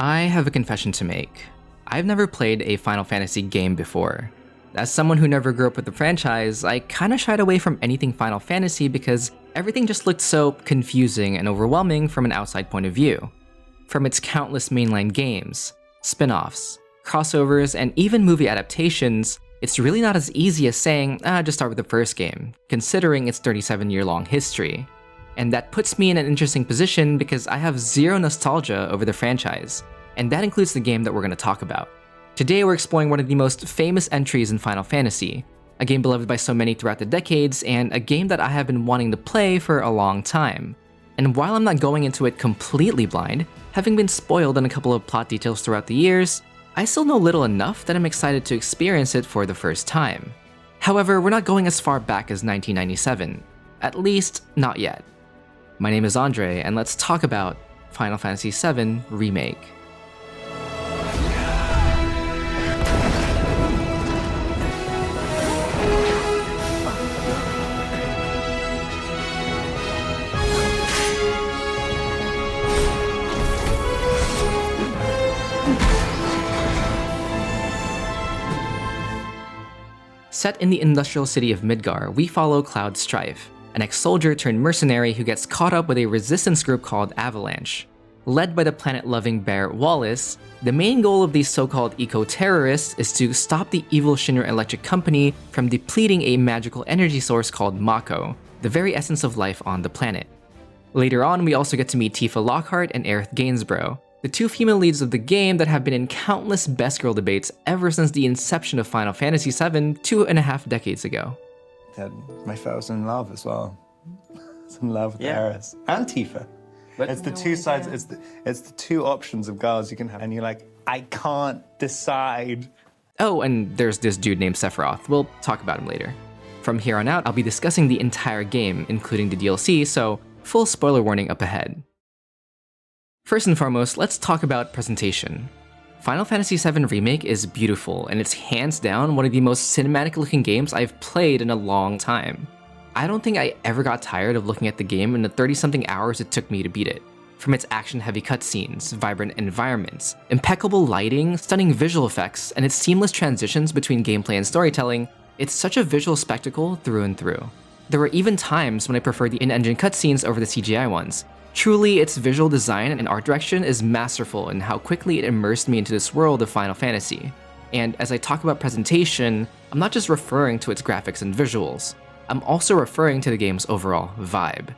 I have a confession to make. I've never played a Final Fantasy game before. As someone who never grew up with the franchise, I kinda shied away from anything Final Fantasy because everything just looked so confusing and overwhelming from an outside point of view. From its countless mainline games, spin-offs, crossovers, and even movie adaptations, it's really not as easy as saying, just start with the first game, considering its 37-year-long history. And that puts me in an interesting position because I have zero nostalgia over the franchise, and that includes the game that we're going to talk about. Today we're exploring one of the most famous entries in Final Fantasy, a game beloved by so many throughout the decades, and a game that I have been wanting to play for a long time. And while I'm not going into it completely blind, having been spoiled on a couple of plot details throughout the years, I still know little enough that I'm excited to experience it for the first time. However, we're not going as far back as 1997, at least not yet. My name is Andre, and let's talk about Final Fantasy VII Remake. Set in the industrial city of Midgar, we follow Cloud Strife, an ex-soldier turned mercenary who gets caught up with a resistance group called Avalanche. Led by the planet-loving Barrett Wallace, the main goal of these so-called eco-terrorists is to stop the evil Shinra Electric Company from depleting a magical energy source called Mako, the very essence of life on the planet. Later on, we also get to meet Tifa Lockhart and Aerith Gainsborough, the two female leads of the game that have been in countless best girl debates ever since the inception of Final Fantasy VII 2.5 decades ago. My foe was in love as well. It's in love with Aerith and Tifa. But it's the two sides. It's the two options of girls you can have, and you're like, I can't decide. Oh, and there's this dude named Sephiroth. We'll talk about him later. From here on out, I'll be discussing the entire game, including the DLC, so full spoiler warning up ahead. First and foremost, let's talk about presentation. Final Fantasy VII Remake is beautiful, and it's hands down one of the most cinematic looking games I've played in a long time. I don't think I ever got tired of looking at the game in the 30-something hours it took me to beat it. From its action-heavy cutscenes, vibrant environments, impeccable lighting, stunning visual effects, and its seamless transitions between gameplay and storytelling, it's such a visual spectacle through and through. There were even times when I preferred the in-engine cutscenes over the CGI ones. Truly, its visual design and art direction is masterful in how quickly it immersed me into this world of Final Fantasy. And as I talk about presentation, I'm not just referring to its graphics and visuals. I'm also referring to the game's overall vibe.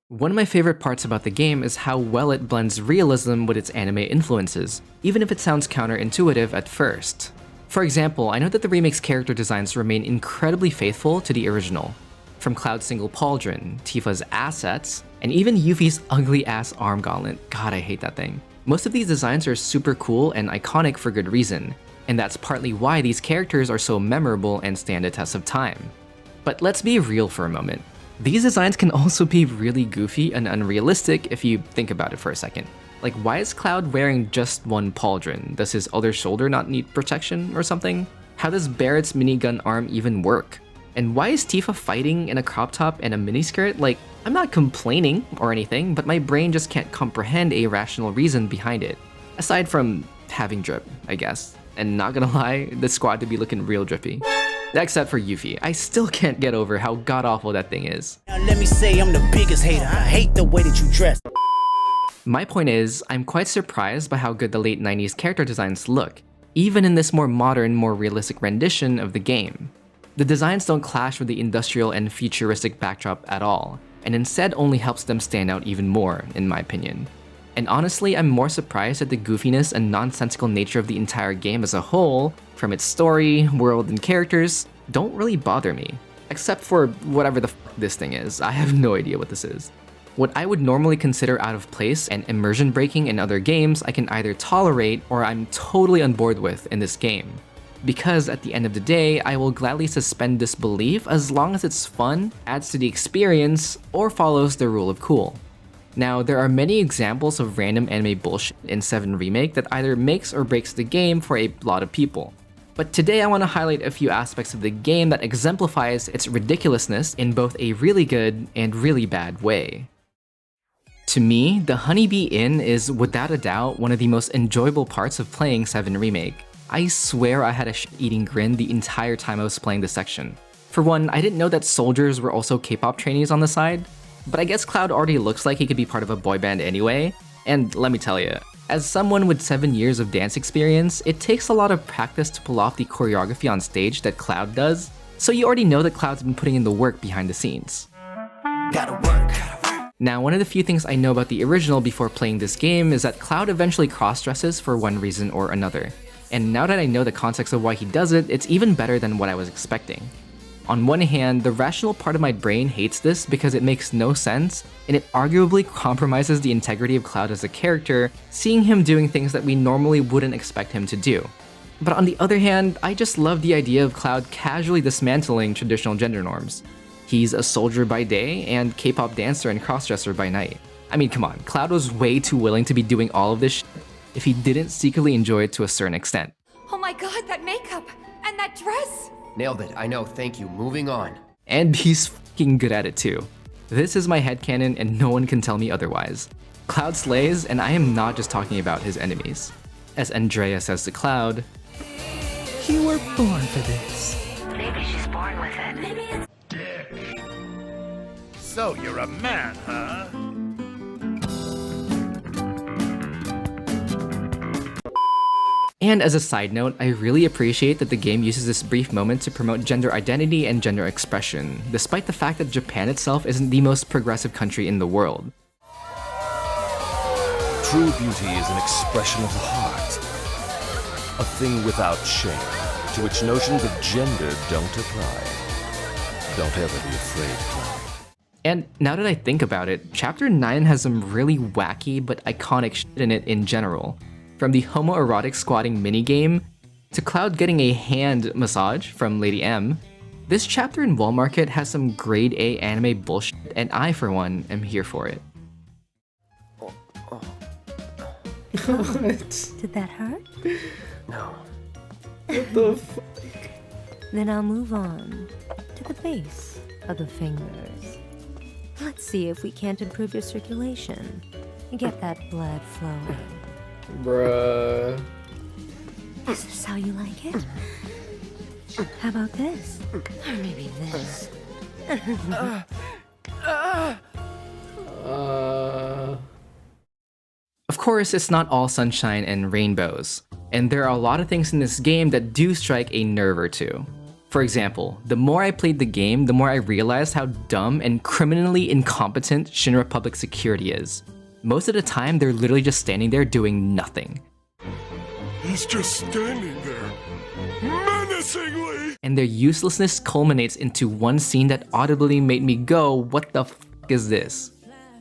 One of my favorite parts about the game is how well it blends realism with its anime influences, even if it sounds counterintuitive at first. For example, I know that the remake's character designs remain incredibly faithful to the original. From Cloud's single pauldron, Tifa's assets, and even Yuffie's ugly-ass arm gauntlet. God, I hate that thing. Most of these designs are super cool and iconic for good reason, and that's partly why these characters are so memorable and stand the test of time. But let's be real for a moment. These designs can also be really goofy and unrealistic if you think about it for a second. Like, why is Cloud wearing just one pauldron? Does his other shoulder not need protection or something? How does Barrett's minigun arm even work? And why is Tifa fighting in a crop top and a miniskirt? Like, I'm not complaining or anything, but my brain just can't comprehend a rational reason behind it. Aside from having drip, I guess. And not gonna lie, the squad to be looking real drippy. Except for Yuffie. I still can't get over how god-awful that thing is. Now let me say I'm the biggest hater. I hate the way that you dress. My point is, I'm quite surprised by how good the late 90s character designs look, even in this more modern, more realistic rendition of the game. The designs don't clash with the industrial and futuristic backdrop at all, and instead only helps them stand out even more, in my opinion. And honestly, I'm more surprised at the goofiness and nonsensical nature of the entire game as a whole, from its story, world, and characters, don't really bother me. Except for whatever the fuck this thing is, I have no idea what this is. What I would normally consider out of place and immersion breaking in other games, I can either tolerate or I'm totally on board with in this game. Because at the end of the day, I will gladly suspend disbelief as long as it's fun, adds to the experience, or follows the rule of cool. Now, there are many examples of random anime bullshit in 7 Remake that either makes or breaks the game for a lot of people. But today I want to highlight a few aspects of the game that exemplifies its ridiculousness in both a really good and really bad way. To me, the Honeybee Inn is without a doubt one of the most enjoyable parts of playing 7 Remake. I swear I had a shit-eating grin the entire time I was playing this section. For one, I didn't know that soldiers were also K-pop trainees on the side, but I guess Cloud already looks like he could be part of a boy band anyway, and let me tell you, as someone with 7 years of dance experience, it takes a lot of practice to pull off the choreography on stage that Cloud does, so you already know that Cloud's been putting in the work behind the scenes. Gotta work. Now, one of the few things I know about the original before playing this game is that Cloud eventually cross-dresses for one reason or another. And now that I know the context of why he does it, it's even better than what I was expecting. On one hand, the rational part of my brain hates this because it makes no sense, and it arguably compromises the integrity of Cloud as a character, seeing him doing things that we normally wouldn't expect him to do. But on the other hand, I just love the idea of Cloud casually dismantling traditional gender norms. He's a soldier by day and K-pop dancer and crossdresser by night. I mean, come on, Cloud was way too willing to be doing all of this shit if he didn't secretly enjoy it to a certain extent. Oh my god, that makeup! And that dress! Nailed it, I know, thank you, moving on. And he's fucking good at it too. This is my headcanon and no one can tell me otherwise. Cloud slays, and I am not just talking about his enemies. As Andrea says to Cloud, You were born for this. Maybe she's born with it. Maybe it's So you're a man, huh? And as a side note, I really appreciate that the game uses this brief moment to promote gender identity and gender expression, despite the fact that Japan itself isn't the most progressive country in the world. True beauty is an expression of the heart. A thing without shame, to which notions of gender don't apply. Don't ever be afraid, Cloud. And now that I think about it, Chapter 9 has some really wacky but iconic shit in it in general. From the homoerotic squatting minigame, to Cloud getting a hand massage from Lady M, this chapter in Wall Market has some grade A anime bullshit, and I, for one, am here for it. Did that hurt? No. What the fuck? Then I'll move on to the base of the fingers. Let's see if we can't improve your circulation and get that blood flowing. Bruh. Is this how you like it? How about this? Or maybe this? Of course, it's not all sunshine and rainbows, and there are a lot of things in this game that do strike a nerve or two. For example, the more I played the game, the more I realized how dumb and criminally incompetent Shinra Public Security is. Most of the time, they're literally just standing there doing nothing. He's just standing there, menacingly! And their uselessness culminates into one scene that audibly made me go, what the f is this?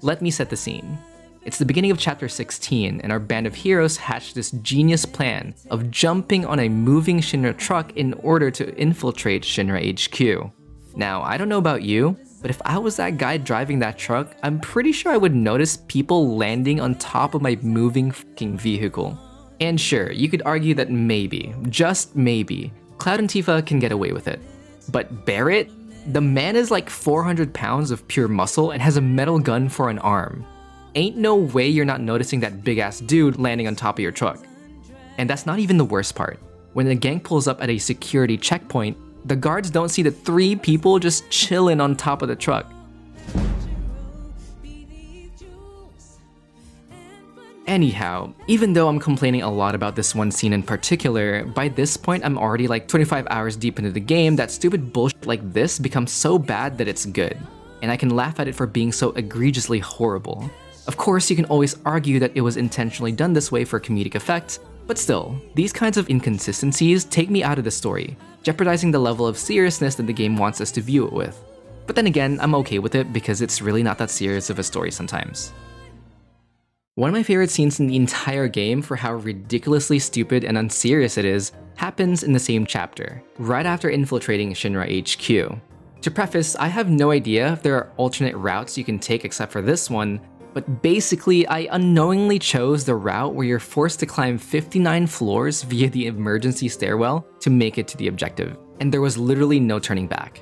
Let me set the scene. It's the beginning of chapter 16, and our band of heroes hatched this genius plan of jumping on a moving Shinra truck in order to infiltrate Shinra HQ. Now, I don't know about you, but if I was that guy driving that truck, I'm pretty sure I would notice people landing on top of my moving fucking vehicle. And sure, you could argue that maybe, just maybe, Cloud and Tifa can get away with it. But Barrett? The man is like 400 pounds of pure muscle and has a metal gun for an arm. Ain't no way you're not noticing that big-ass dude landing on top of your truck. And that's not even the worst part. When the gang pulls up at a security checkpoint, the guards don't see the 3 people just chilling on top of the truck. Anyhow, even though I'm complaining a lot about this one scene in particular, by this point I'm already like 25 hours deep into the game that stupid bullshit like this becomes so bad that it's good. And I can laugh at it for being so egregiously horrible. Of course, you can always argue that it was intentionally done this way for comedic effect, but still, these kinds of inconsistencies take me out of the story, jeopardizing the level of seriousness that the game wants us to view it with. But then again, I'm okay with it because it's really not that serious of a story sometimes. One of my favorite scenes in the entire game for how ridiculously stupid and unserious it is happens in the same chapter, right after infiltrating Shinra HQ. To preface, I have no idea if there are alternate routes you can take except for this one, but basically I unknowingly chose the route where you're forced to climb 59 floors via the emergency stairwell to make it to the objective, and there was literally no turning back.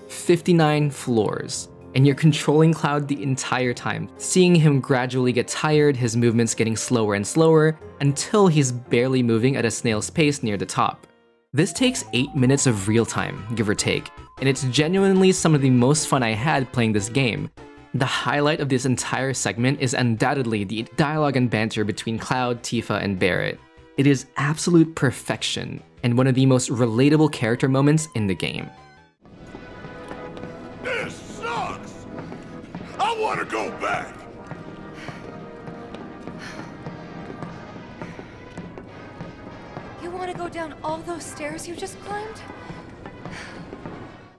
59 floors. and you're controlling Cloud the entire time, seeing him gradually get tired, his movements getting slower and slower, until he's barely moving at a snail's pace near the top. This takes 8 minutes of real time, give or take, and it's genuinely some of the most fun I had playing this game. The highlight of this entire segment is undoubtedly the dialogue and banter between Cloud, Tifa, and Barret. It is absolute perfection, and one of the most relatable character moments in the game. This sucks! I want to go back! You want to go down all those stairs you just climbed?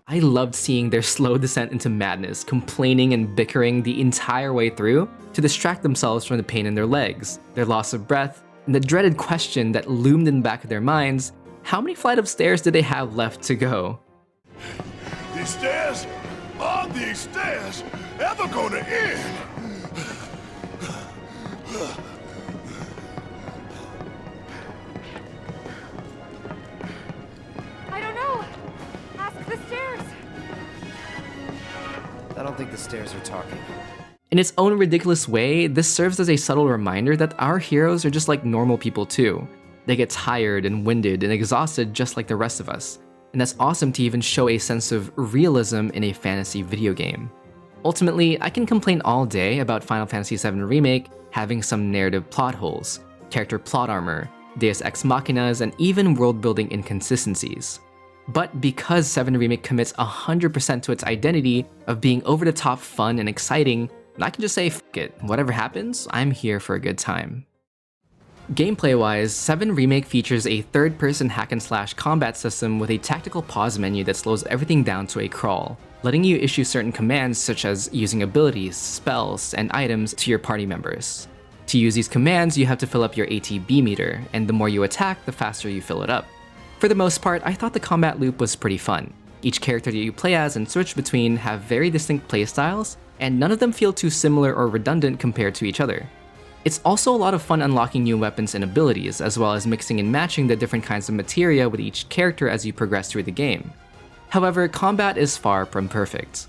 I loved seeing their slow descent into madness, complaining and bickering the entire way through to distract themselves from the pain in their legs, their loss of breath, and the dreaded question that loomed in the back of their minds: how many flight of stairs did they have left to go? These stairs? Are these stairs ever gonna end? I don't know. Ask the stairs. I don't think the stairs are talking. In its own ridiculous way, this serves as a subtle reminder that our heroes are just like normal people too. They get tired and winded and exhausted just like the rest of us. And that's awesome to even show a sense of realism in a fantasy video game. Ultimately, I can complain all day about Final Fantasy VII Remake having some narrative plot holes, character plot armor, Deus Ex Machinas, and even world-building inconsistencies. But because VII Remake commits 100% to its identity of being over-the-top fun and exciting, I can just say, f it, whatever happens, I'm here for a good time. Gameplay-wise, VII Remake features a third-person hack-and-slash combat system with a tactical pause menu that slows everything down to a crawl, letting you issue certain commands such as using abilities, spells, and items to your party members. To use these commands, you have to fill up your ATB meter, and the more you attack, the faster you fill it up. For the most part, I thought the combat loop was pretty fun. Each character that you play as and switch between have very distinct playstyles, and none of them feel too similar or redundant compared to each other. It's also a lot of fun unlocking new weapons and abilities, as well as mixing and matching the different kinds of materia with each character as you progress through the game. However, combat is far from perfect.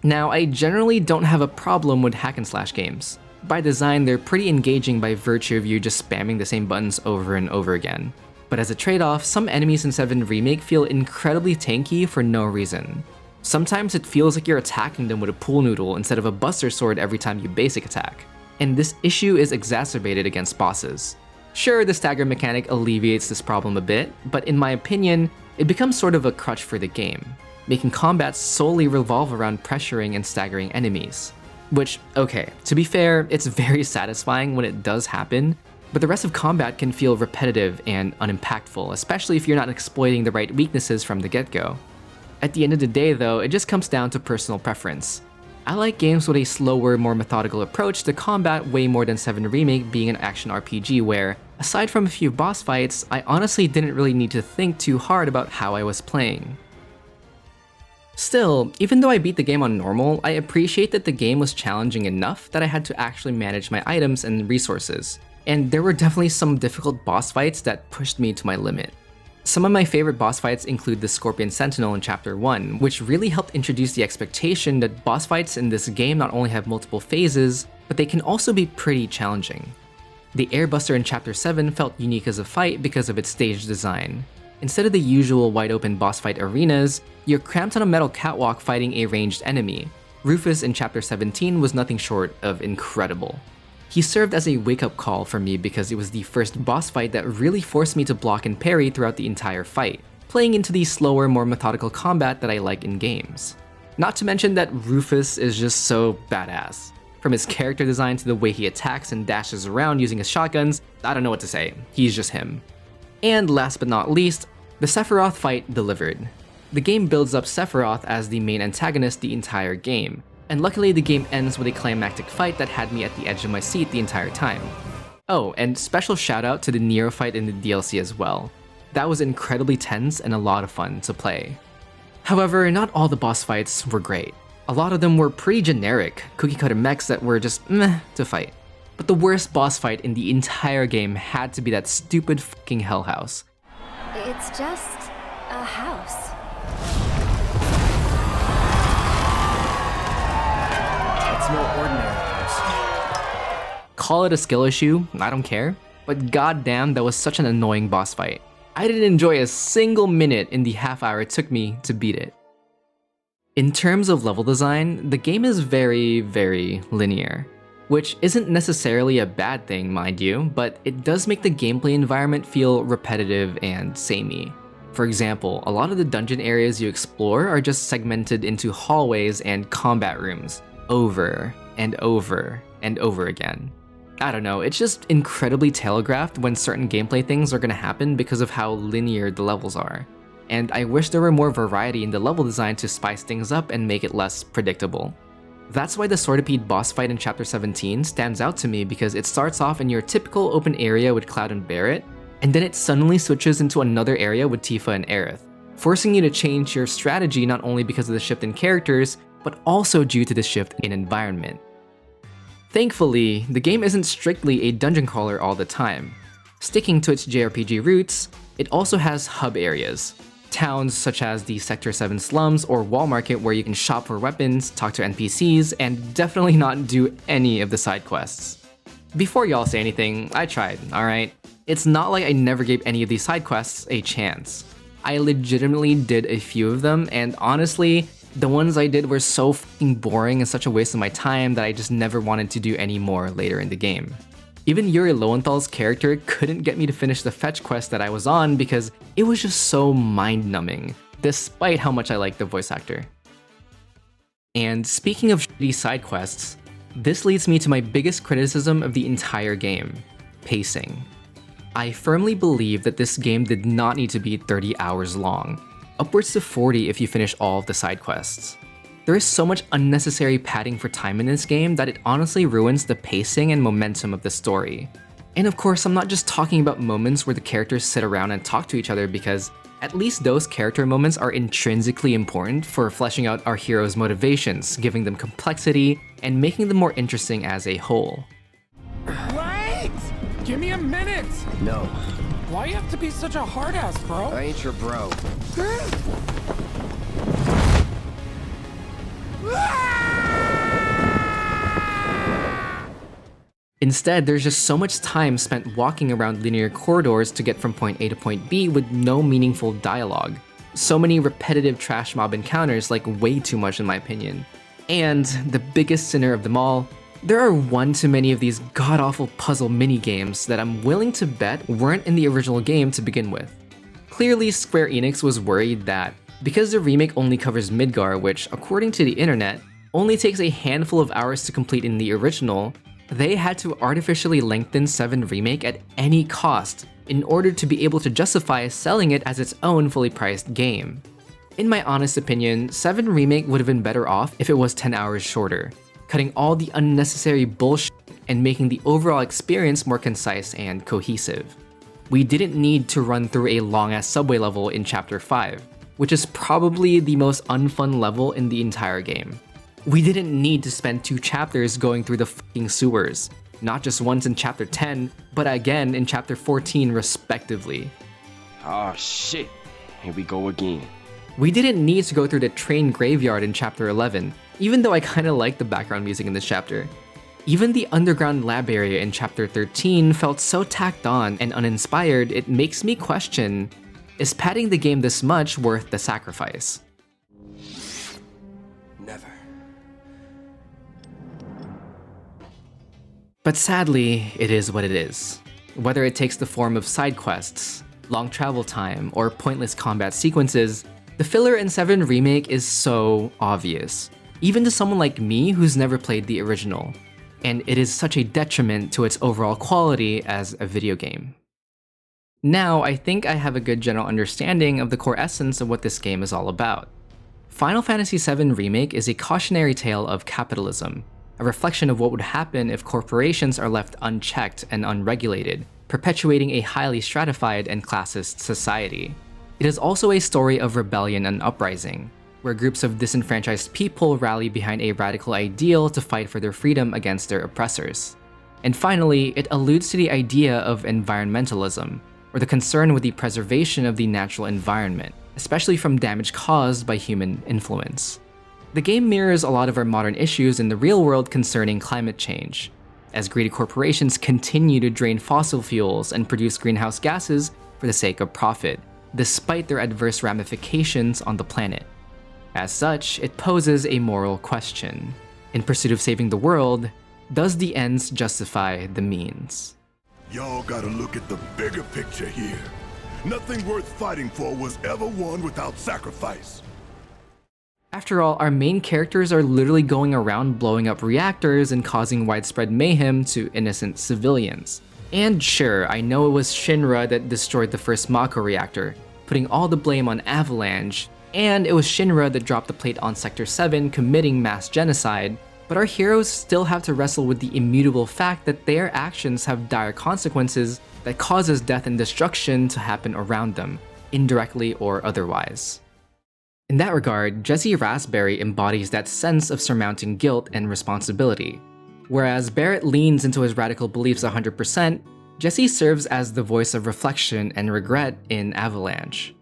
Now, I generally don't have a problem with hack-and-slash games. By design, they're pretty engaging by virtue of you just spamming the same buttons over and over again. But as a trade-off, some enemies in VII Remake feel incredibly tanky for no reason. Sometimes it feels like you're attacking them with a pool noodle instead of a buster sword every time you basic attack. And this issue is exacerbated against bosses. Sure, the stagger mechanic alleviates this problem a bit, but in my opinion, it becomes sort of a crutch for the game, making combat solely revolve around pressuring and staggering enemies. Which, okay, to be fair, it's very satisfying when it does happen, but the rest of combat can feel repetitive and unimpactful, especially if you're not exploiting the right weaknesses from the get-go. At the end of the day though, it just comes down to personal preference. I like games with a slower, more methodical approach to combat way more than VII Remake being an action RPG where, aside from a few boss fights, I honestly didn't really need to think too hard about how I was playing. Still, even though I beat the game on normal, I appreciate that the game was challenging enough that I had to actually manage my items and resources, and there were definitely some difficult boss fights that pushed me to my limit. Some of my favorite boss fights include the Scorpion Sentinel in Chapter 1, which really helped introduce the expectation that boss fights in this game not only have multiple phases, but they can also be pretty challenging. The Airbuster in Chapter 7 felt unique as a fight because of its stage design. Instead of the usual wide-open boss fight arenas, you're cramped on a metal catwalk fighting a ranged enemy. Rufus in Chapter 17 was nothing short of incredible. He served as a wake-up call for me because it was the first boss fight that really forced me to block and parry throughout the entire fight, playing into the slower, more methodical combat that I like in games. Not to mention that Rufus is just so badass. From his character design to the way he attacks and dashes around using his shotguns, I don't know what to say, he's just him. And last but not least, the Sephiroth fight delivered. The game builds up Sephiroth as the main antagonist the entire game, and luckily the game ends with a climactic fight that had me at the edge of my seat the entire time. Oh, and special shout out to the Nero fight in the DLC as well. That was incredibly tense and a lot of fun to play. However, not all the boss fights were great. A lot of them were pretty generic, cookie-cutter mechs that were just meh to fight. But the worst boss fight in the entire game had to be that stupid fucking Hell House. It's just a house. It's no ordinary house. Call it a skill issue, I don't care, but goddamn, that was such an annoying boss fight. I didn't enjoy a single minute in the half hour it took me to beat it. In terms of level design, the game is very, very linear, which isn't necessarily a bad thing, mind you, but it does make the gameplay environment feel repetitive and samey. For example, a lot of the dungeon areas you explore are just segmented into hallways and combat rooms, over and over and over again. I don't know, it's just incredibly telegraphed when certain gameplay things are gonna happen because of how linear the levels are. And I wish there were more variety in the level design to spice things up and make it less predictable. That's why the Swordipede boss fight in Chapter 17 stands out to me, because it starts off in your typical open area with Cloud and Barret, and then it suddenly switches into another area with Tifa and Aerith, forcing you to change your strategy not only because of the shift in characters, but also due to the shift in environment. Thankfully, the game isn't strictly a dungeon crawler all the time. Sticking to its JRPG roots, it also has hub areas. Towns such as the Sector 7 slums or Wall Market, where you can shop for weapons, talk to NPCs, and definitely not do any of the side quests. Before y'all say anything, I tried, alright? It's not like I never gave any of these side quests a chance. I legitimately did a few of them, and honestly, the ones I did were so fucking boring and such a waste of my time that I just never wanted to do any more later in the game. Even Yuri Lowenthal's character couldn't get me to finish the fetch quest that I was on because it was just so mind-numbing, despite how much I like the voice actor. And speaking of shitty side quests, this leads me to my biggest criticism of the entire game: pacing. I firmly believe that this game did not need to be 30 hours long, upwards to 40 if you finish all of the side quests. There is so much unnecessary padding for time in this game that it honestly ruins the pacing and momentum of the story. And of course, I'm not just talking about moments where the characters sit around and talk to each other, because at least those character moments are intrinsically important for fleshing out our heroes' motivations, giving them complexity, and making them more interesting as a whole. Wait! Give me a minute! No, Why you have to be such a hard ass, bro? I ain't your bro. Instead, there's just so much time spent walking around linear corridors to get from point A to point B with no meaningful dialogue. So many repetitive trash mob encounters, like way too much in my opinion. And the biggest sinner of them all, there are one too many of these god-awful puzzle mini-games that I'm willing to bet weren't in the original game to begin with. Clearly, Square Enix was worried that because the remake only covers Midgar, which, according to the internet, only takes a handful of hours to complete in the original, they had to artificially lengthen 7 Remake at any cost in order to be able to justify selling it as its own fully priced game. In my honest opinion, 7 Remake would have been better off if it was 10 hours shorter, cutting all the unnecessary bullshit and making the overall experience more concise and cohesive. We didn't need to run through a long-ass subway level in Chapter 5, which is probably the most unfun level in the entire game. We didn't need to spend 2 chapters going through the fucking sewers, not just once in Chapter 10, but again in Chapter 14 respectively. Oh shit, here we go again. We didn't need to go through the train graveyard in Chapter 11, even though I kinda like the background music in this chapter. Even the underground lab area in Chapter 13 felt so tacked on and uninspired, it makes me question, is padding the game this much worth the sacrifice? Never. But sadly, it is what it is. Whether it takes the form of side quests, long travel time, or pointless combat sequences, the filler in 7 Remake is so obvious, even to someone like me who's never played the original, and it is such a detriment to its overall quality as a video game. Now, I think I have a good general understanding of the core essence of what this game is all about. Final Fantasy VII Remake is a cautionary tale of capitalism, a reflection of what would happen if corporations are left unchecked and unregulated, perpetuating a highly stratified and classist society. It is also a story of rebellion and uprising, where groups of disenfranchised people rally behind a radical ideal to fight for their freedom against their oppressors. And finally, it alludes to the idea of environmentalism, or the concern with the preservation of the natural environment, especially from damage caused by human influence. The game mirrors a lot of our modern issues in the real world concerning climate change, as greedy corporations continue to drain fossil fuels and produce greenhouse gases for the sake of profit, despite their adverse ramifications on the planet. As such, it poses a moral question. In pursuit of saving the world, does the ends justify the means? Y'all gotta look at the bigger picture here. Nothing worth fighting for was ever won without sacrifice. After all, our main characters are literally going around blowing up reactors and causing widespread mayhem to innocent civilians. And sure, I know it was Shinra that destroyed the first Mako reactor, putting all the blame on Avalanche, and it was Shinra that dropped the plate on Sector 7 committing mass genocide, but our heroes still have to wrestle with the immutable fact that their actions have dire consequences that causes death and destruction to happen around them, indirectly or otherwise. In that regard, Jesse Raspberry embodies that sense of surmounting guilt and responsibility. Whereas Barrett leans into his radical beliefs 100%, Jesse serves as the voice of reflection and regret in Avalanche.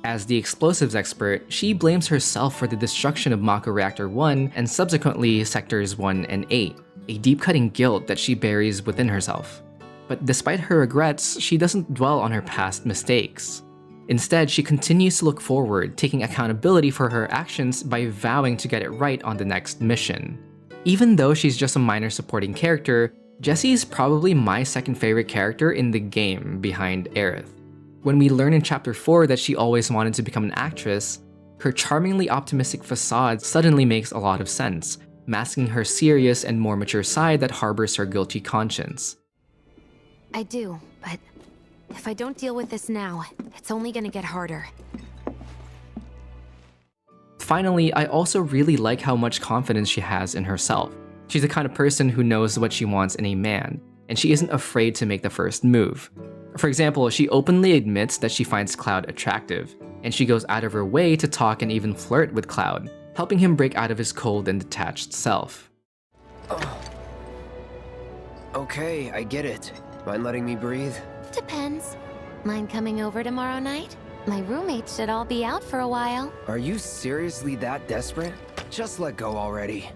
As the explosives expert, she blames herself for the destruction of Mako Reactor 1 and subsequently Sectors 1 and 8, a deep-cutting guilt that she buries within herself. But despite her regrets, she doesn't dwell on her past mistakes. Instead, she continues to look forward, taking accountability for her actions by vowing to get it right on the next mission. Even though she's just a minor supporting character, Jessie is probably my second favorite character in the game behind Aerith. When we learn in Chapter 4 that she always wanted to become an actress, her charmingly optimistic facade suddenly makes a lot of sense, masking her serious and more mature side that harbors her guilty conscience. I do, but if I don't deal with this now, it's only gonna get harder. Finally, I also really like how much confidence she has in herself. She's the kind of person who knows what she wants in a man, and she isn't afraid to make the first move. For example, she openly admits that she finds Cloud attractive, and she goes out of her way to talk and even flirt with Cloud, helping him break out of his cold and detached self. Okay, I get it. Mind letting me breathe? Depends. Mind coming over tomorrow night? My roommates should all be out for a while. Are you seriously that desperate? Just let go already.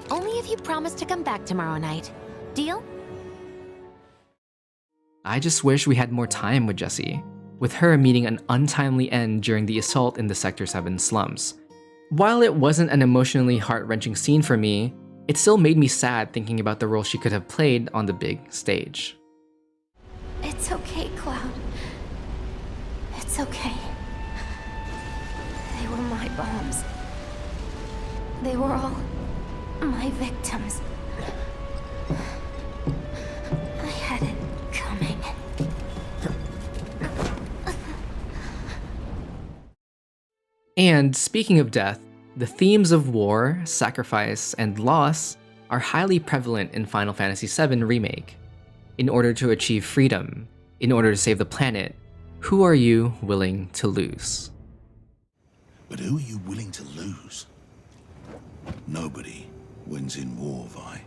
Only if you promise to come back tomorrow night. Deal? I just wish we had more time with Jessie, with her meeting an untimely end during the assault in the Sector 7 slums. While it wasn't an emotionally heart-wrenching scene for me, it still made me sad thinking about the role she could have played on the big stage. It's okay, Cloud. It's okay. They were my bombs. They were all my victims. I had it coming. And speaking of death, the themes of war, sacrifice, and loss are highly prevalent in Final Fantasy VII Remake. In order to achieve freedom, in order to save the planet, who are you willing to lose? But who are you willing to lose? Nobody wins in war, Vi.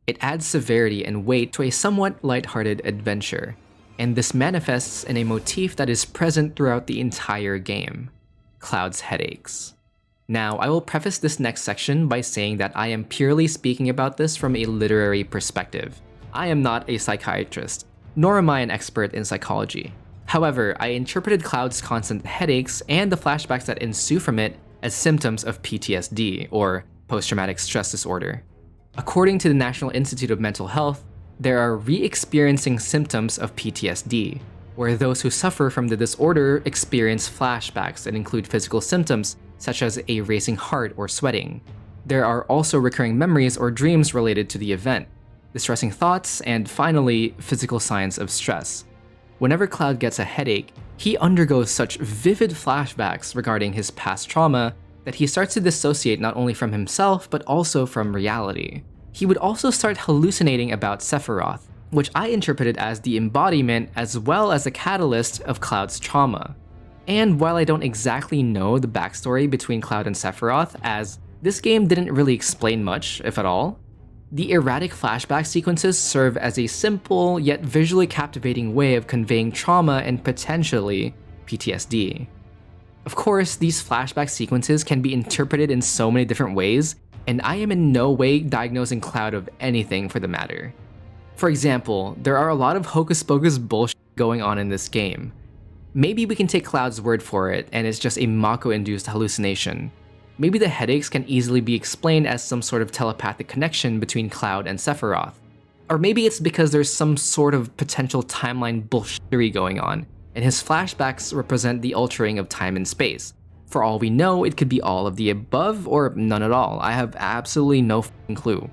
It adds severity and weight to a somewhat lighthearted adventure, and this manifests in a motif that is present throughout the entire game: Cloud's headaches. Now, I will preface this next section by saying that I am purely speaking about this from a literary perspective. I am not a psychiatrist, nor am I an expert in psychology. However, I interpreted Cloud's constant headaches and the flashbacks that ensue from it as symptoms of PTSD, or post-traumatic stress disorder. According to the National Institute of Mental Health, there are re-experiencing symptoms of PTSD, where those who suffer from the disorder experience flashbacks that include physical symptoms such as a racing heart or sweating. There are also recurring memories or dreams related to the event, distressing thoughts, and finally, physical signs of stress. Whenever Cloud gets a headache, he undergoes such vivid flashbacks regarding his past trauma that he starts to dissociate not only from himself but also from reality. He would also start hallucinating about Sephiroth, which I interpreted as the embodiment as well as a catalyst of Cloud's trauma. And while I don't exactly know the backstory between Cloud and Sephiroth, as this game didn't really explain much, if at all, the erratic flashback sequences serve as a simple yet visually captivating way of conveying trauma and potentially PTSD. Of course, these flashback sequences can be interpreted in so many different ways, and I am in no way diagnosing Cloud of anything for the matter. For example, there are a lot of hocus pocus bullshit going on in this game. Maybe we can take Cloud's word for it and it's just a Mako-induced hallucination. Maybe the headaches can easily be explained as some sort of telepathic connection between Cloud and Sephiroth. Or maybe it's because there's some sort of potential timeline bullshittery going on, and his flashbacks represent the altering of time and space. For all we know, it could be all of the above or none at all. I have absolutely no f***ing clue.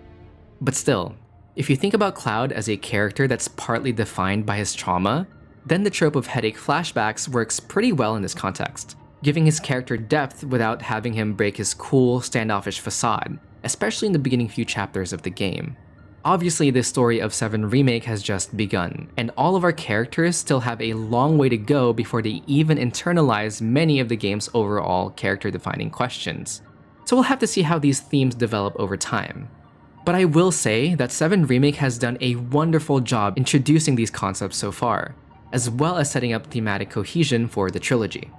But still, if you think about Cloud as a character that's partly defined by his trauma, then the trope of headache flashbacks works pretty well in this context, giving his character depth without having him break his cool, standoffish facade, especially in the beginning few chapters of the game. Obviously, this story of 7 Remake has just begun, and all of our characters still have a long way to go before they even internalize many of the game's overall character-defining questions. So we'll have to see how these themes develop over time. But I will say that 7 Remake has done a wonderful job introducing these concepts so far, as well as setting up thematic cohesion for the trilogy.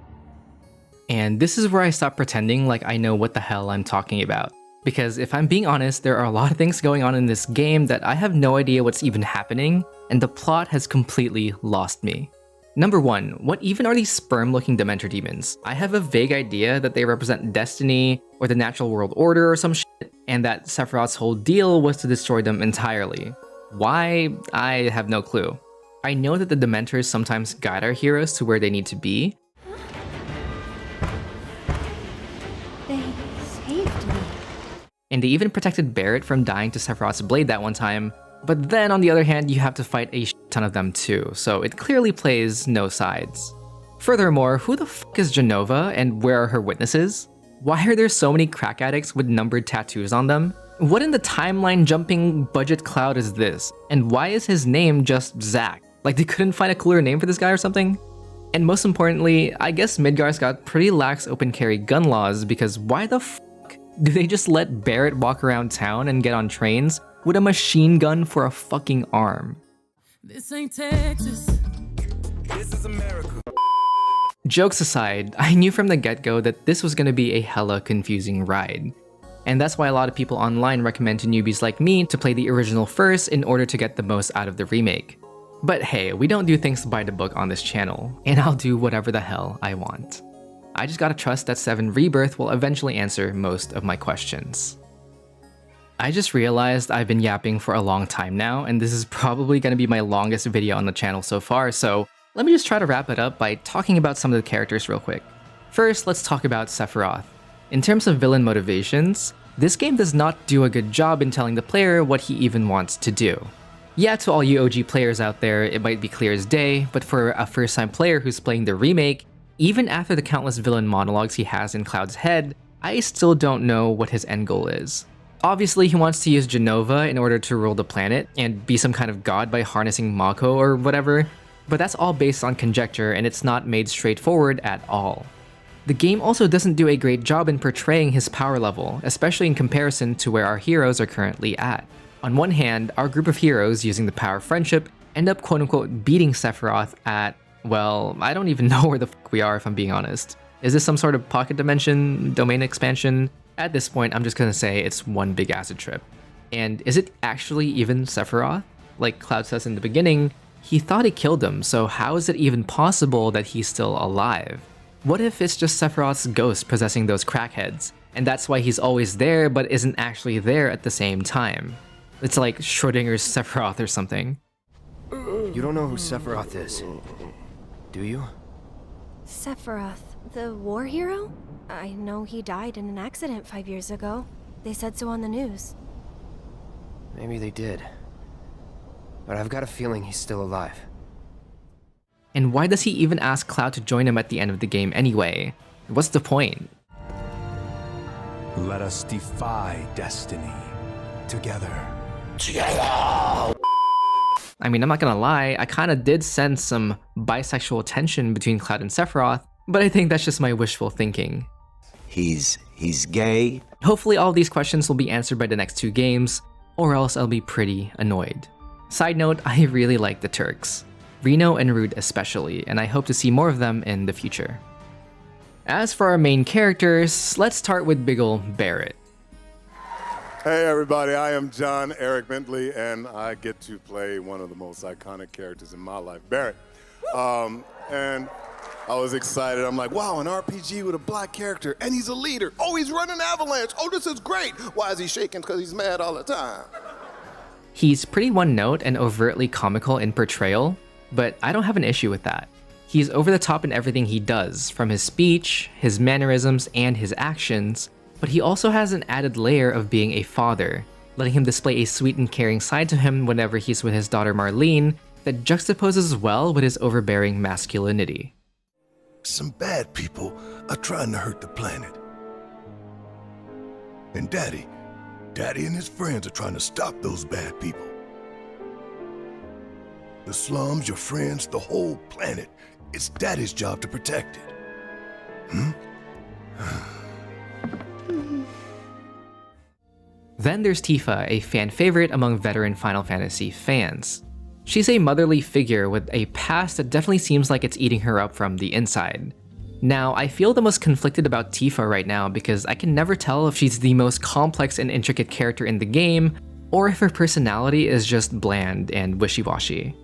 And this is where I stop pretending like I know what the hell I'm talking about. Because if I'm being honest, there are a lot of things going on in this game that I have no idea what's even happening, and the plot has completely lost me. Number 1, what even are these sperm-looking Dementor demons? I have a vague idea that they represent destiny, or the natural world order or some shit, and that Sephiroth's whole deal was to destroy them entirely. Why? I have no clue. I know that the Dementors sometimes guide our heroes to where they need to be. They saved me. And they even protected Barret from dying to Sephiroth's blade that one time, but then on the other hand, you have to fight a ton of them too, so it clearly plays no sides. Furthermore, who the fuck is Genova and where are her witnesses? Why are there so many crack addicts with numbered tattoos on them? What in the timeline jumping budget Cloud is this? And why is his name just Zack? Like they couldn't find a cooler name for this guy or something? And most importantly, I guess Midgar's got pretty lax open carry gun laws because why the fuck do they just let Barret walk around town and get on trains with a machine gun for a fucking arm? This ain't Texas. This is America. Jokes aside, I knew from the get-go that this was gonna be a hella confusing ride. And that's why a lot of people online recommend to newbies like me to play the original first in order to get the most out of the remake. But hey, we don't do things by the book on this channel, and I'll do whatever the hell I want. I just gotta trust that 7 Rebirth will eventually answer most of my questions. I just realized I've been yapping for a long time now, and this is probably gonna be my longest video on the channel so far, so let me just try to wrap it up by talking about some of the characters real quick. First, let's talk about Sephiroth. In terms of villain motivations, this game does not do a good job in telling the player what he even wants to do. Yeah, to all you OG players out there, it might be clear as day, but for a first-time player who's playing the remake, even after the countless villain monologues he has in Cloud's head, I still don't know what his end goal is. Obviously, he wants to use Genova in order to rule the planet and be some kind of god by harnessing Mako or whatever, but that's all based on conjecture and it's not made straightforward at all. The game also doesn't do a great job in portraying his power level, especially in comparison to where our heroes are currently at. On one hand, our group of heroes using the power of friendship end up quote-unquote beating Sephiroth at, well, I don't even know where the fuck we are if I'm being honest. Is this some sort of pocket dimension, domain expansion? At this point, I'm just gonna say it's one big acid trip. And is it actually even Sephiroth? Like Cloud says in the beginning, he thought he killed him, so how is it even possible that he's still alive? What if it's just Sephiroth's ghost possessing those crackheads, and that's why he's always there but isn't actually there at the same time? It's like Schrodinger's Sephiroth or something. You don't know who Sephiroth is, do you? Sephiroth, the war hero? I know he died in an accident 5 years ago. They said so on the news. Maybe they did. But I've got a feeling he's still alive. And why does he even ask Cloud to join him at the end of the game anyway? What's the point? Let us defy destiny. Together. I mean, I'm not gonna lie, I kinda did sense some bisexual tension between Cloud and Sephiroth, but I think that's just my wishful thinking. He's gay. Hopefully all these questions will be answered by the next 2 games, or else I'll be pretty annoyed. Side note, I really like the Turks. Reno and Rude especially, and I hope to see more of them in the future. As for our main characters, let's start with big ol' Barrett. Hey everybody, I am John Eric Bentley, and I get to play one of the most iconic characters in my life, Barrett. And I was excited. I'm like, wow, an RPG with a black character, and he's a leader. Oh, he's running Avalanche. Oh, this is great. Why is he shaking? Because he's mad all the time. He's pretty one-note and overtly comical in portrayal, but I don't have an issue with that. He's over the top in everything he does, from his speech, his mannerisms, and his actions, but he also has an added layer of being a father, letting him display a sweet and caring side to him whenever he's with his daughter Marlene that juxtaposes well with his overbearing masculinity. Some bad people are trying to hurt the planet. And Daddy and his friends are trying to stop those bad people. The slums, your friends, the whole planet. It's Daddy's job to protect it. Then there's Tifa, a fan favorite among veteran Final Fantasy fans. She's a motherly figure with a past that definitely seems like it's eating her up from the inside. Now, I feel the most conflicted about Tifa right now because I can never tell if she's the most complex and intricate character in the game, or if her personality is just bland and wishy-washy.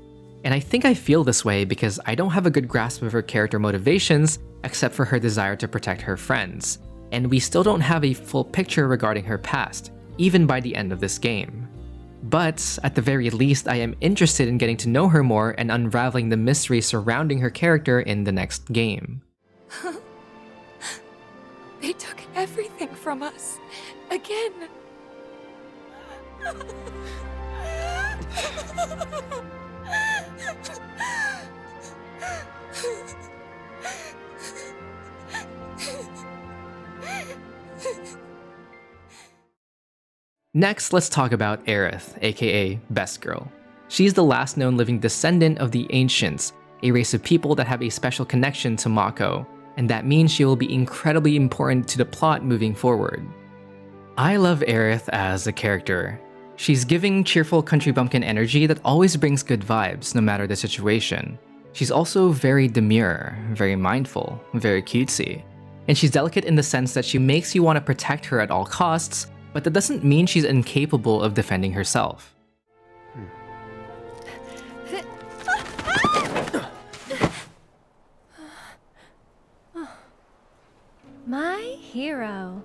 And I think I feel this way because I don't have a good grasp of her character motivations except for her desire to protect her friends, and we still don't have a full picture regarding her past, even by the end of this game. But at the very least, I am interested in getting to know her more and unraveling the mystery surrounding her character in the next game. They took everything from us. Again. Next, let's talk about Aerith, aka Best Girl. She's the last known living descendant of the Ancients, a race of people that have a special connection to Mako, and that means she will be incredibly important to the plot moving forward. I love Aerith as a character. She's giving cheerful country bumpkin energy that always brings good vibes, no matter the situation. She's also very demure, very mindful, very cutesy. And she's delicate in the sense that she makes you want to protect her at all costs, but that doesn't mean she's incapable of defending herself. My hero.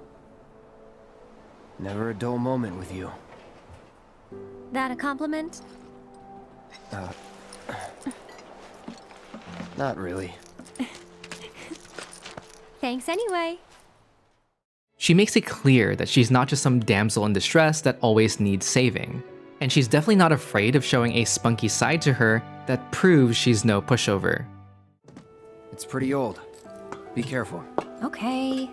Never a dull moment with you. That a compliment? Not really. Thanks anyway. She makes it clear that she's not just some damsel in distress that always needs saving, and she's definitely not afraid of showing a spunky side to her that proves she's no pushover. It's pretty old. Be careful. Okay.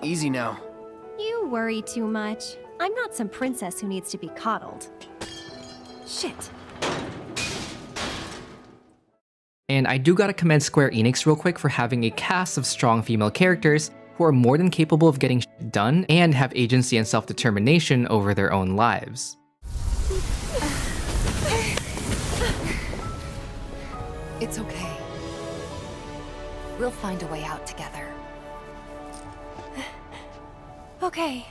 Easy now. You worry too much. I'm not some princess who needs to be coddled. Shit. And I do gotta commend Square Enix real quick for having a cast of strong female characters who are more than capable of getting shit done and have agency and self-determination over their own lives. It's okay. We'll find a way out together. Okay.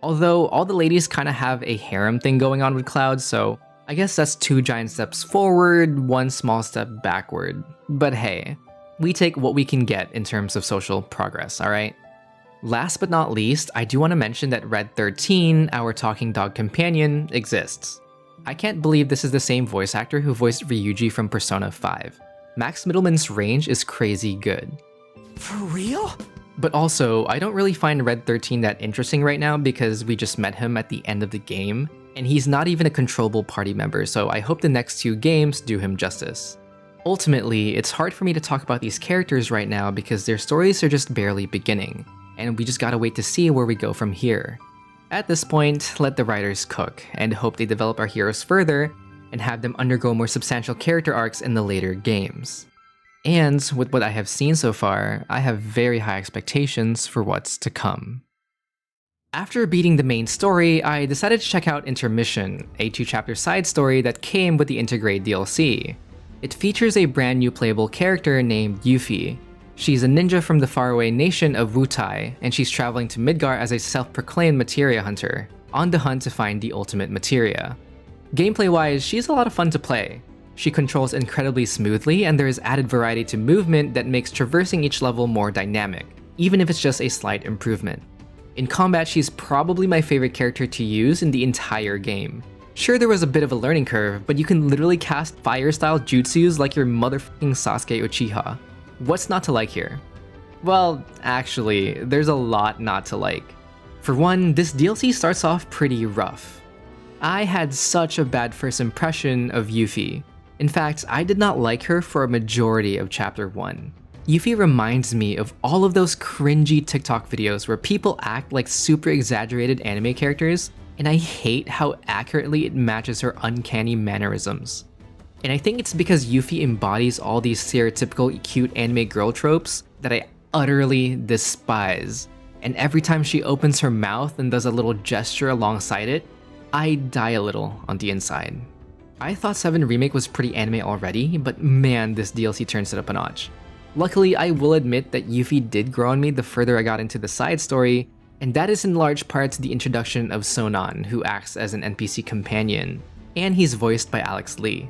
Although all the ladies kind of have a harem thing going on with Cloud, so I guess that's 2 giant steps forward, 1 small step backward. But hey, we take what we can get in terms of social progress, alright? Last but not least, I do want to mention that Red 13, our talking dog companion, exists. I can't believe this is the same voice actor who voiced Ryuji from Persona 5. Max Middleman's range is crazy good. For real? But also, I don't really find Red 13 that interesting right now because we just met him at the end of the game, and he's not even a controllable party member, so I hope the next 2 games do him justice. Ultimately, it's hard for me to talk about these characters right now because their stories are just barely beginning, and we just gotta wait to see where we go from here. At this point, let the writers cook, and hope they develop our heroes further, and have them undergo more substantial character arcs in the later games. And with what I have seen so far, I have very high expectations for what's to come. After beating the main story, I decided to check out Intermission, a 2-chapter side story that came with the Intergrade DLC. It features a brand new playable character named Yuffie. She's a ninja from the faraway nation of Wutai, and she's traveling to Midgar as a self-proclaimed materia hunter, on the hunt to find the ultimate materia. Gameplay-wise, she's a lot of fun to play. She controls incredibly smoothly, and there is added variety to movement that makes traversing each level more dynamic, even if it's just a slight improvement. In combat, she's probably my favorite character to use in the entire game. Sure, there was a bit of a learning curve, but you can literally cast fire-style jutsus like your motherfucking Sasuke Uchiha. What's not to like here? Well, actually, there's a lot not to like. For one, this DLC starts off pretty rough. I had such a bad first impression of Yuffie. In fact, I did not like her for a majority of Chapter 1. Yuffie reminds me of all of those cringy TikTok videos where people act like super exaggerated anime characters, and I hate how accurately it matches her uncanny mannerisms. And I think it's because Yuffie embodies all these stereotypical cute anime girl tropes that I utterly despise. And every time she opens her mouth and does a little gesture alongside it, I die a little on the inside. I thought 7 Remake was pretty anime already, but man, this DLC turns it up a notch. Luckily, I will admit that Yuffie did grow on me the further I got into the side story, and that is in large part to the introduction of Sonon, who acts as an NPC companion, and he's voiced by Alex Lee.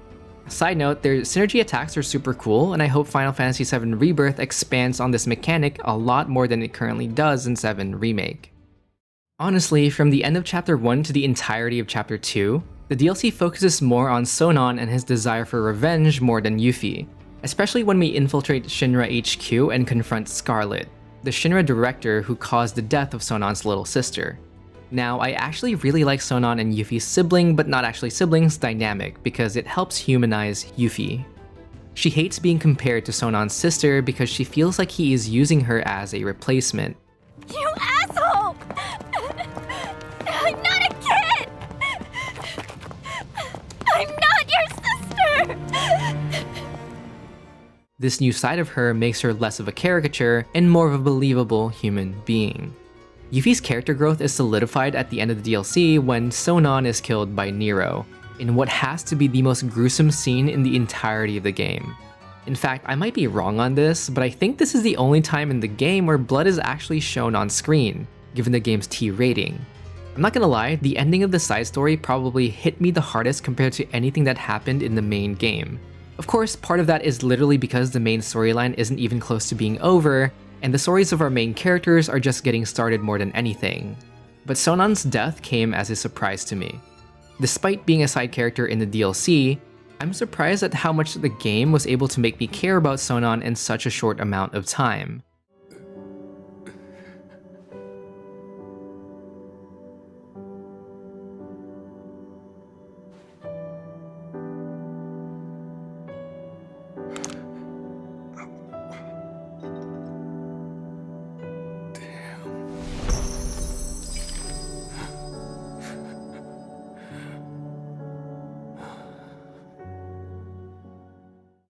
Side note, their synergy attacks are super cool, and I hope Final Fantasy VII Rebirth expands on this mechanic a lot more than it currently does in 7 Remake. Honestly, from the end of Chapter 1 to the entirety of Chapter 2, the DLC focuses more on Sonon and his desire for revenge more than Yuffie, especially when we infiltrate Shinra HQ and confront Scarlet, the Shinra director who caused the death of Sonon's little sister. Now, I actually really like Sonon and Yuffie's sibling, but not actually siblings, dynamic because it helps humanize Yuffie. She hates being compared to Sonon's sister because she feels like he is using her as a replacement. You asshole! I'm not a kid! I'm not your sister! This new side of her makes her less of a caricature and more of a believable human being. Yuffie's character growth is solidified at the end of the DLC when Sonon is killed by Nero, in what has to be the most gruesome scene in the entirety of the game. In fact, I might be wrong on this, but I think this is the only time in the game where blood is actually shown on screen, given the game's T rating. I'm not gonna lie, the ending of the side story probably hit me the hardest compared to anything that happened in the main game. Of course, part of that is literally because the main storyline isn't even close to being over, and the stories of our main characters are just getting started more than anything. But Sonon's death came as a surprise to me. Despite being a side character in the DLC, I'm surprised at how much the game was able to make me care about Sonon in such a short amount of time.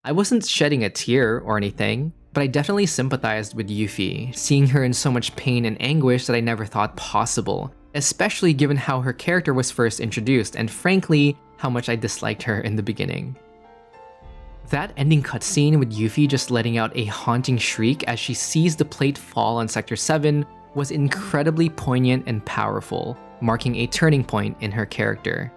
I wasn't shedding a tear or anything, but I definitely sympathized with Yuffie, seeing her in so much pain and anguish that I never thought possible, especially given how her character was first introduced and frankly, how much I disliked her in the beginning. That ending cutscene with Yuffie just letting out a haunting shriek as she sees the plate fall on Sector 7 was incredibly poignant and powerful, marking a turning point in her character.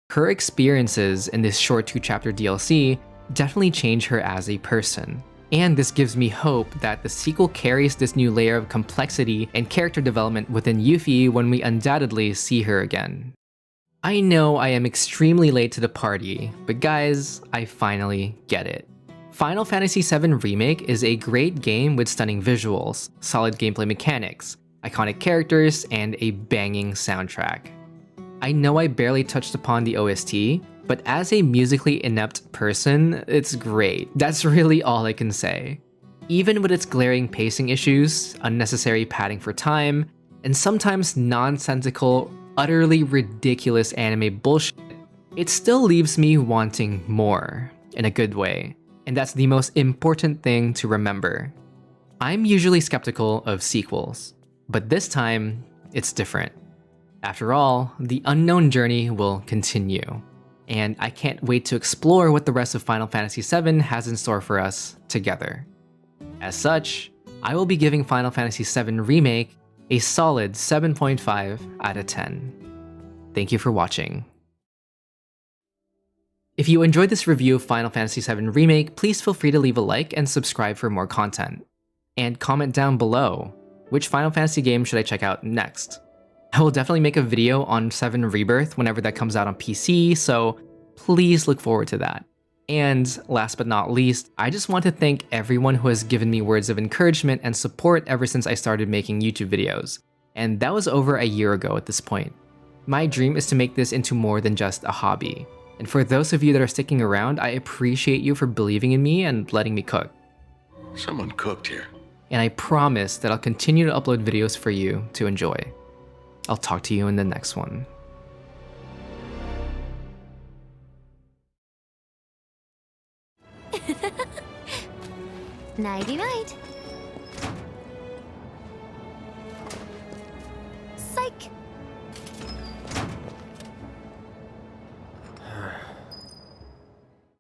Her experiences in this short 2-chapter DLC definitely change her as a person. And this gives me hope that the sequel carries this new layer of complexity and character development within Yuffie when we undoubtedly see her again. I know I am extremely late to the party, but guys, I finally get it. Final Fantasy VII Remake is a great game with stunning visuals, solid gameplay mechanics, iconic characters, and a banging soundtrack. I know I barely touched upon the OST, but as a musically inept person, it's great. That's really all I can say. Even with its glaring pacing issues, unnecessary padding for time, and sometimes nonsensical, utterly ridiculous anime bullshit, it still leaves me wanting more, in a good way. And that's the most important thing to remember. I'm usually skeptical of sequels, but this time, it's different. After all, the unknown journey will continue, and I can't wait to explore what the rest of Final Fantasy VII has in store for us together. As such, I will be giving Final Fantasy VII Remake a solid 7.5 out of 10. Thank you for watching. If you enjoyed this review of Final Fantasy VII Remake, please feel free to leave a like and subscribe for more content. And comment down below, which Final Fantasy game should I check out next? I will definitely make a video on 7 Rebirth whenever that comes out on PC, so please look forward to that. And last but not least, I just want to thank everyone who has given me words of encouragement and support ever since I started making YouTube videos. And that was over a year ago at this point. My dream is to make this into more than just a hobby. And for those of you that are sticking around, I appreciate you for believing in me and letting me cook. Someone cooked here. And I promise that I'll continue to upload videos for you to enjoy. I'll talk to you in the next one. Nighty night.